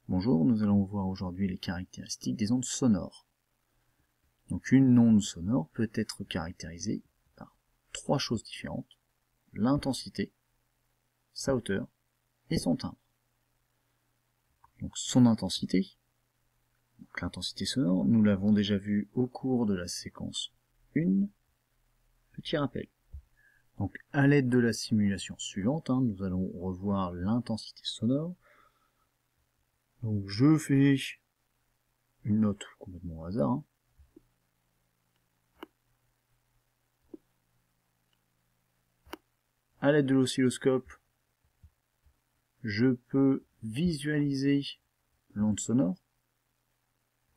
Bonjour, nous allons voir aujourd'hui les caractéristiques des ondes sonores. Donc une onde sonore peut être caractérisée par trois choses différentes: l'intensité, sa hauteur et son timbre. Donc son intensité, l'intensité sonore, nous l'avons déjà vu au cours de la séquence 1. Petit rappel. Donc à l'aide de la simulation suivante, nous allons revoir l'intensité sonore. Donc je fais une note complètement au hasard. À l'aide de l'oscilloscope, je peux visualiser l'onde sonore.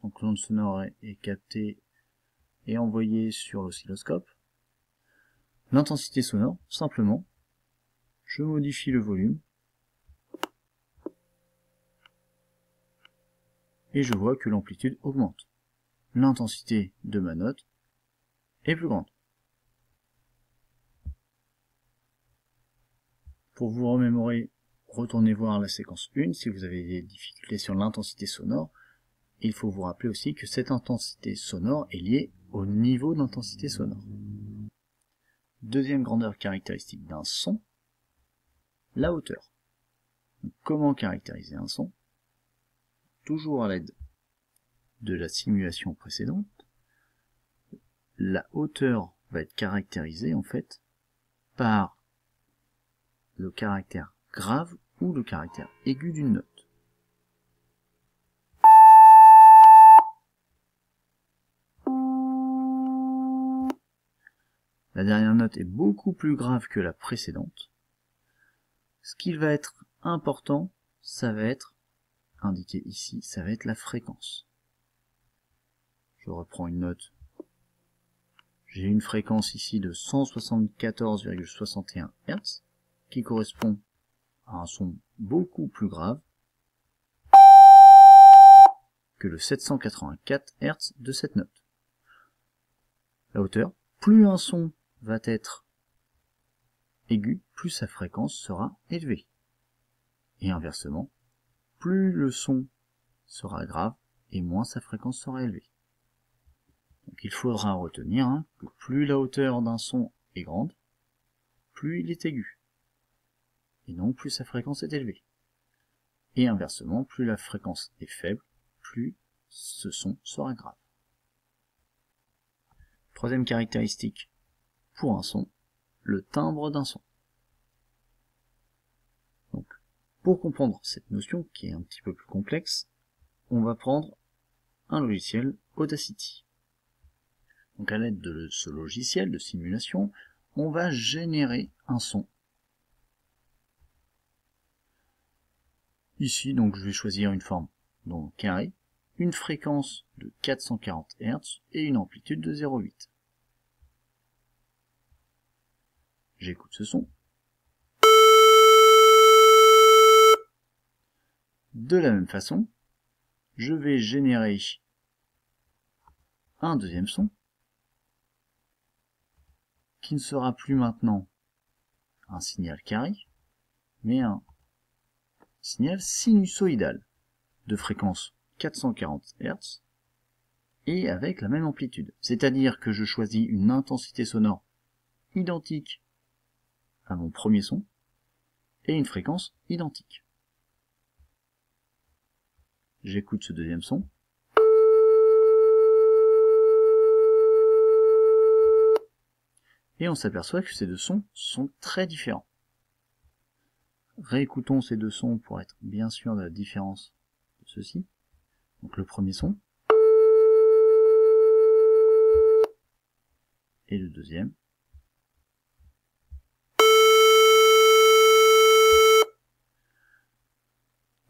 Donc l'onde sonore est captée et envoyée sur l'oscilloscope. L'intensité sonore, simplement, je modifie le volume et je vois que l'amplitude augmente. L'intensité de ma note est plus grande. Pour vous remémorer, retournez voir la séquence 1 si vous avez des difficultés sur l'intensité sonore. Il faut vous rappeler aussi que cette intensité sonore est liée au niveau d'intensité sonore. Deuxième grandeur caractéristique d'un son, la hauteur. Donc, comment caractériser un son? Toujours à l'aide de la simulation précédente, la hauteur va être caractérisée en fait par le caractère grave ou le caractère aigu d'une note. La dernière note est beaucoup plus grave que la précédente. Ce qui va être important, ça va être indiqué ici, ça va être la fréquence. Je reprends une note. J'ai une fréquence ici de 174,61 Hz qui correspond à un son beaucoup plus grave que le 784 Hz de cette note. La hauteur, plus un son va être aigu, plus sa fréquence sera élevée. Et inversement, plus le son sera grave et moins sa fréquence sera élevée. Donc il faudra retenir que plus la hauteur d'un son est grande, plus il est aigu. Et donc plus sa fréquence est élevée. Et inversement, plus la fréquence est faible, plus ce son sera grave. Troisième caractéristique pour un son, le timbre d'un son. Donc, pour comprendre cette notion qui est un petit peu plus complexe, on va prendre un logiciel Audacity. Donc à l'aide de ce logiciel de simulation, on va générer un son. Ici, donc, je vais choisir une forme donc carré, une fréquence de 440 Hz et une amplitude de 0,8. J'écoute ce son. De la même façon, je vais générer un deuxième son qui ne sera plus maintenant un signal carré, mais un signal sinusoïdal de fréquence 440 Hz et avec la même amplitude. C'est-à-dire que je choisis une intensité sonore identique à mon premier son et une fréquence identique. J'écoute ce deuxième son. Et on s'aperçoit que ces deux sons sont très différents. Réécoutons ces deux sons pour être bien sûr de la différence de ceux-ci. Donc le premier son. Et le deuxième.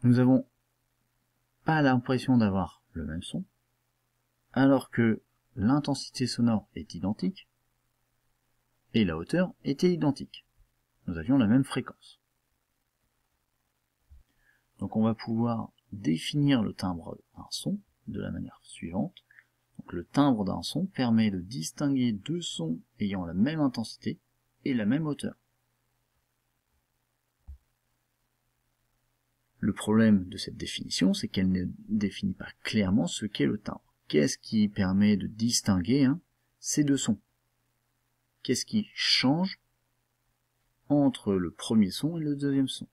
Nous avons pas l'impression d'avoir le même son, alors que l'intensité sonore est identique et la hauteur était identique. Nous avions la même fréquence. Donc on va pouvoir définir le timbre d'un son de la manière suivante. Donc le timbre d'un son permet de distinguer deux sons ayant la même intensité et la même hauteur. Le problème de cette définition, c'est qu'elle ne définit pas clairement ce qu'est le timbre. Qu'est-ce qui permet de distinguer ces deux sons? Qu'est-ce qui change entre le premier son et le deuxième son?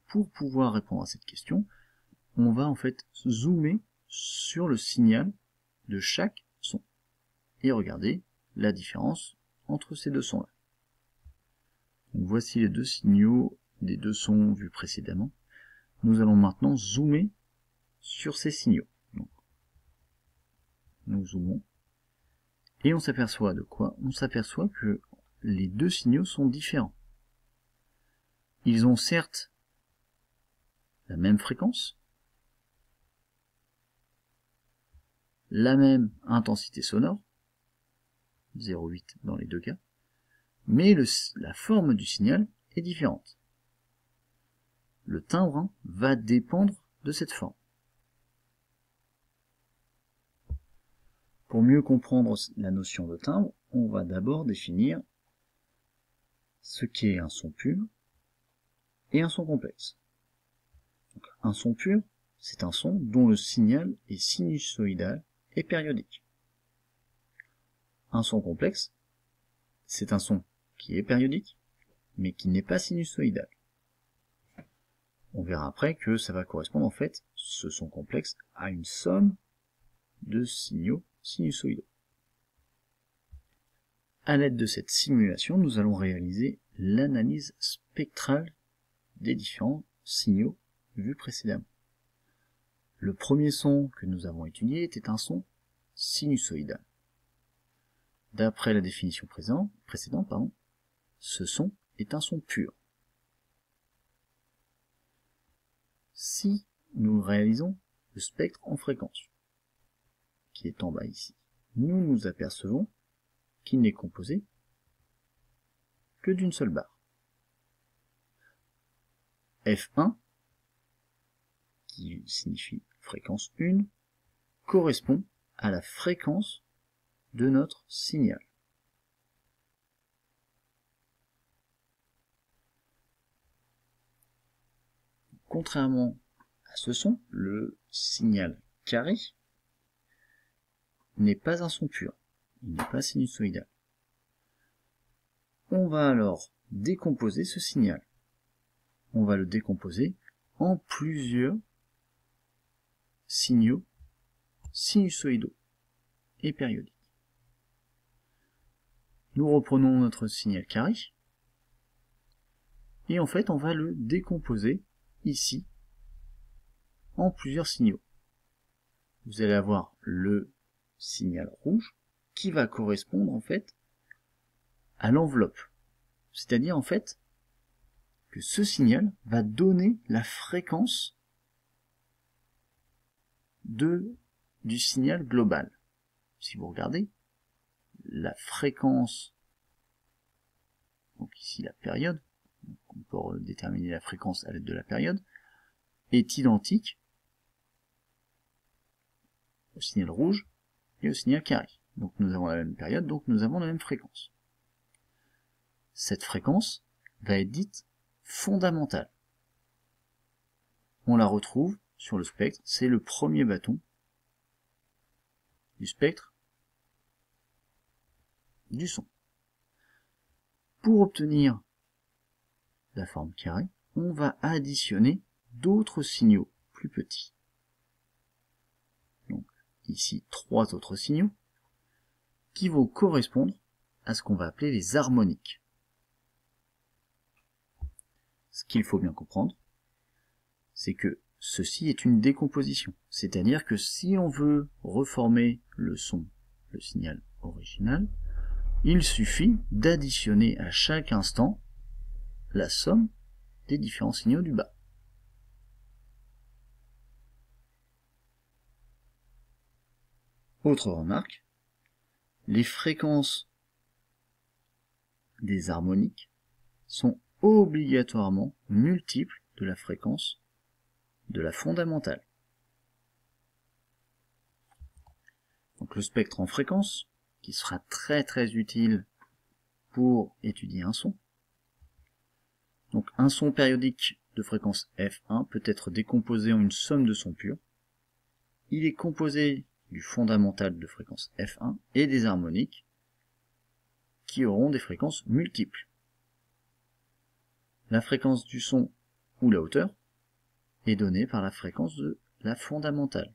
Pour pouvoir répondre à cette question, on va en fait zoomer sur le signal de chaque son et regarder la différence entre ces deux sons-là. Voici les deux signaux des deux sons vus précédemment. Nous allons maintenant zoomer sur ces signaux. Donc, nous zoomons et on s'aperçoit de quoi? On s'aperçoit que les deux signaux sont différents. Ils ont certes la même fréquence, la même intensité sonore, 0,8 dans les deux cas, mais la forme du signal est différente. Le timbre va dépendre de cette forme. Pour mieux comprendre la notion de timbre, on va d'abord définir ce qu'est un son pur et un son complexe. Donc, un son pur, c'est un son dont le signal est sinusoïdal et périodique. Un son complexe, c'est un son qui est périodique, mais qui n'est pas sinusoïdal. On verra après que ça va correspondre en fait, ce son complexe, à une somme de signaux sinusoïdaux. À l'aide de cette simulation, nous allons réaliser l'analyse spectrale des différents signaux vus précédemment. Le premier son que nous avons étudié était un son sinusoïdal. D'après la définition précédente, ce son est un son pur. Si nous réalisons le spectre en fréquence, qui est en bas ici, nous nous apercevons qu'il n'est composé que d'une seule barre. F1, qui signifie fréquence 1, correspond à la fréquence de notre signal. Contrairement à ce son, le signal carré n'est pas un son pur, il n'est pas sinusoïdal. On va alors décomposer ce signal. On va le décomposer en plusieurs signaux sinusoïdaux et périodiques. Nous reprenons notre signal carré et en fait on va le décomposer ici en plusieurs signaux. Vous allez avoir le signal rouge qui va correspondre en fait à l'enveloppe. C'est-à-dire en fait que ce signal va donner la fréquence du signal global. Si vous regardez, la fréquence, donc ici la période, on peut déterminer la fréquence à l'aide de la période, est identique au signal rouge et au signal carré. Donc nous avons la même période, donc nous avons la même fréquence. Cette fréquence va être dite fondamentale. On la retrouve sur le spectre, c'est le premier bâton du spectre du son. Pour obtenir la forme carrée, on va additionner d'autres signaux plus petits. Donc ici 3 autres signaux qui vont correspondre à ce qu'on va appeler les harmoniques. Ce qu'il faut bien comprendre, c'est que ceci est une décomposition. C'est-à-dire que si on veut reformer le son, le signal original, il suffit d'additionner à chaque instant la somme des différents signaux du bas. Autre remarque, les fréquences des harmoniques sont obligatoirement multiples de la fréquence de la fondamentale. Donc le spectre en fréquence, qui sera très utile pour étudier un son. Donc un son périodique de fréquence F1 peut être décomposé en une somme de sons purs. Il est composé du fondamental de fréquence F1 et des harmoniques qui auront des fréquences multiples. La fréquence du son ou la hauteur est donnée par la fréquence de la fondamentale.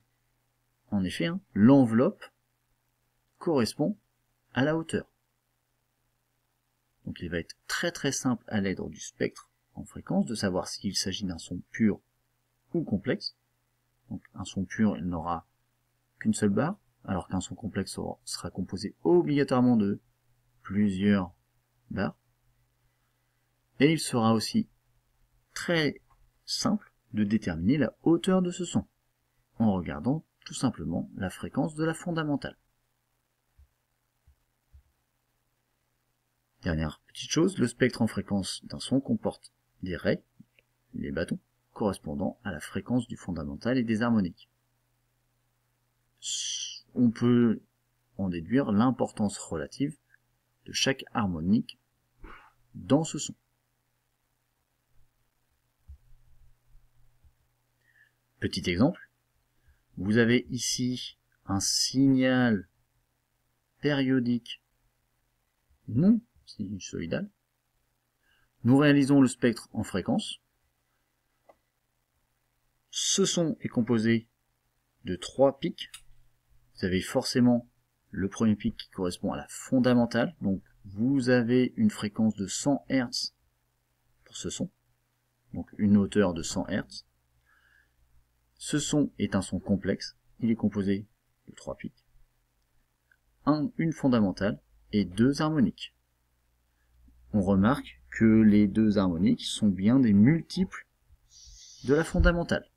En effet, l'enveloppe correspond à la hauteur. Donc il va être très simple à l'aide du spectre en fréquence de savoir s'il s'agit d'un son pur ou complexe. Donc un son pur, il n'aura qu'une seule barre, alors qu'un son complexe sera composé obligatoirement de plusieurs barres. Et il sera aussi très simple de déterminer la hauteur de ce son, en regardant tout simplement la fréquence de la fondamentale. Dernière petite chose, le spectre en fréquence d'un son comporte des raies, les bâtons, correspondant à la fréquence du fondamental et des harmoniques. On peut en déduire l'importance relative de chaque harmonique dans ce son. Petit exemple, vous avez ici un signal périodique non sinusoïdal. Nous réalisons le spectre en fréquence. Ce son est composé de 3 pics. Vous avez forcément le premier pic qui correspond à la fondamentale, donc vous avez une fréquence de 100 Hz pour ce son, donc une hauteur de 100 Hz. Ce son est un son complexe, il est composé de 3 pics, une fondamentale et 2 harmoniques. On remarque que les 2 harmoniques sont bien des multiples de la fondamentale.